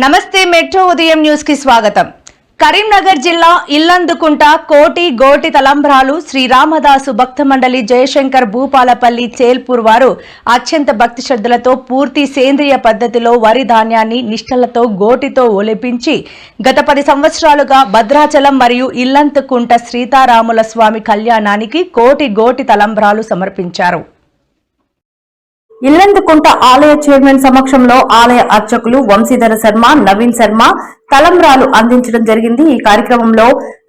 నమస్తే మెట్రో ఉదయం న్యూస్ కి స్వాగతం. కరీంనగర్ జిల్లా ఇల్లందుకుంట కోటి గోటి తలంబ్రాలు శ్రీరామదాసు భక్త మండలి జయశంకర్ భూపాలపల్లి చేల్పూర్ వారు అత్యంత భక్తి శ్రద్ధలతో పూర్తి సేంద్రియ పద్ధతిలో వరి ధాన్యాన్ని నిష్టలతో గోటితో ఒలిపించి గత 10 సంవత్సరాలుగా భద్రాచలం మరియు ఇల్లందుకుంట సీతారాముల స్వామి కళ్యాణానికి కోటి గోటి తలంబ్రాలు సమర్పించారు. ఇల్లందుకుంట ఆలయ చైర్మన్ సమక్షంలో ఆలయ అర్చకులు వంశీధర శర్మ, నవీన్ శర్మ తలంబ్రాలు అందించడం జరిగింది. ఈ కార్యక్రమంలో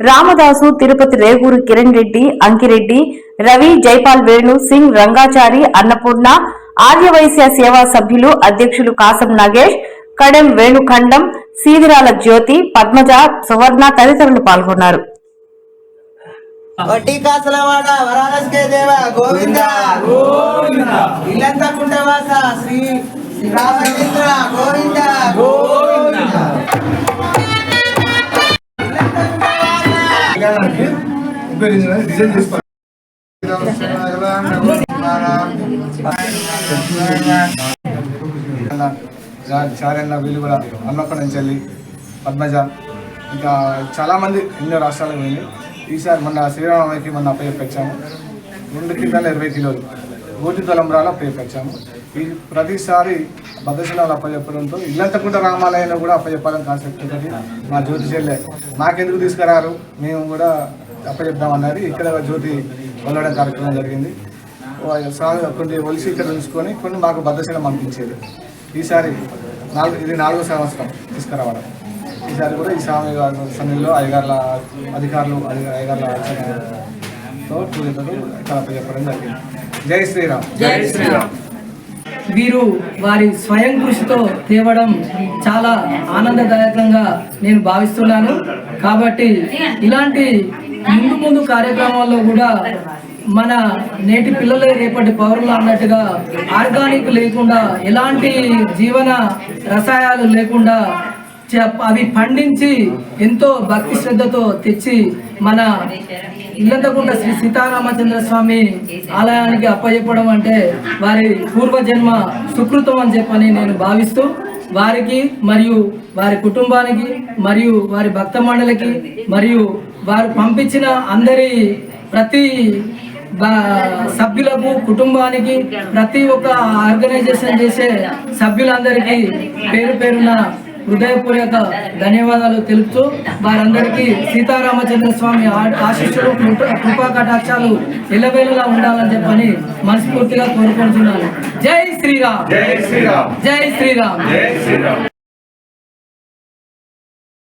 రామదాసు, తిరుపతి రేగూరు కిరణ్ రెడ్డి, అంకిరెడ్డి, రవి, జైపాల్ వేణు సింగ్, రంగాచారి, అన్నపూర్ణ, ఆర్యవైశ్య సేవా సభ్యులు, అధ్యక్షులు కాసం నాగేష్, కడెం వేణుఖండం, సీదిరాల జ్యోతి, పద్మజ, సువర్ణ తదితరులు పాల్గొన్నారు. వడ్డీ కాసలవాడ వరాలస్కే దేవ గోవింద గోవింద ఇల్లంతకుంట వాస శ్రీ రామచంద్ర గోవింద గోవింద చారెళ్ళ వీళ్ళు కూడా అన్నప్పటి నుంచి పద్మజ ఇంకా చాలామంది ఎన్నో రాష్ట్రాలకు వెళ్ళి ఈసారి మన శ్రీరామకి మన అప్పచెప్పాము. 2 కింటాల 20 కిలోలు గోటి తలంబ్రాలు అప్పచెప్పాము. ఈ ప్రతిసారి భద్రశిలాలు అప్పచెప్పడంతో ఇల్లంతకుంట రామాలయంలో కూడా అప్పచెప్పాలని కాన్సెప్ట్ తోటి మా జ్యోతి చెల్లె మాకెందుకు తీసుకురారు, మేము కూడా అప్పచెప్దామన్నారు. ఇక్కడ జ్యోతి వల్లడం కార్యక్రమం జరిగింది. కొన్ని ఒలిసి ఇక్కడ ఉంచుకొని కొన్ని మాకు భద్రశిలం పంపించేది. ఈసారి ఇది 4వ సంవత్సరం తీసుకురావడం. ఈసారి కూడా ఈ స్వామి సన్నిధిలో అయ్యగారుల అధికారులు అయ్యగారుల ఆలోచనతో చెప్పడం జరిగింది. జై శ్రీరామ్. జై శ్రీరామ్. వీరు వారి స్వయం కృషితో తేవడం చాలా ఆనందదాయకంగా నేను భావిస్తున్నాను. కాబట్టి ఇలాంటి ముందు కార్యక్రమాల్లో కూడా మన నేటి పిల్లలే రేపటి పౌరులు అన్నట్టుగా ఆర్గానిక్ లేకుండా, ఎలాంటి జీవన రసాయనాలు లేకుండా అవి పండించి ఎంతో భక్తి శ్రద్ధతో తెచ్చి మన ఇల్లంతకుంట శ్రీ సీతారామచంద్ర స్వామి ఆలయానికి అప్పచెప్పడం అంటే వారి పూర్వజన్మ సుకృతం అని చెప్పని నేను భావిస్తూ, వారికి మరియు వారి కుటుంబానికి మరియు వారి భక్త మండలికి మరియు వారు పంపించిన అందరి ప్రతి సభ్యులకు, కుటుంబానికి, ప్రతి ఒక్క ఆర్గనైజేషన్ చేసే సభ్యులందరికీ పేరు పేరున హృదయపూర్వక ధన్యవాదాలు తెలుపుతూ వారందరికీ సీతారామచంద్ర స్వామి ఆశీస్సులు, కృపా కటాక్షాలు ఎల్లవేళలా ఉండాలని చెప్పని మనస్ఫూర్తిగా కోరుకుంటున్నాను. జై శ్రీరామ్. జై శ్రీరామ్. జై శ్రీరామ్. జై శ్రీరామ్.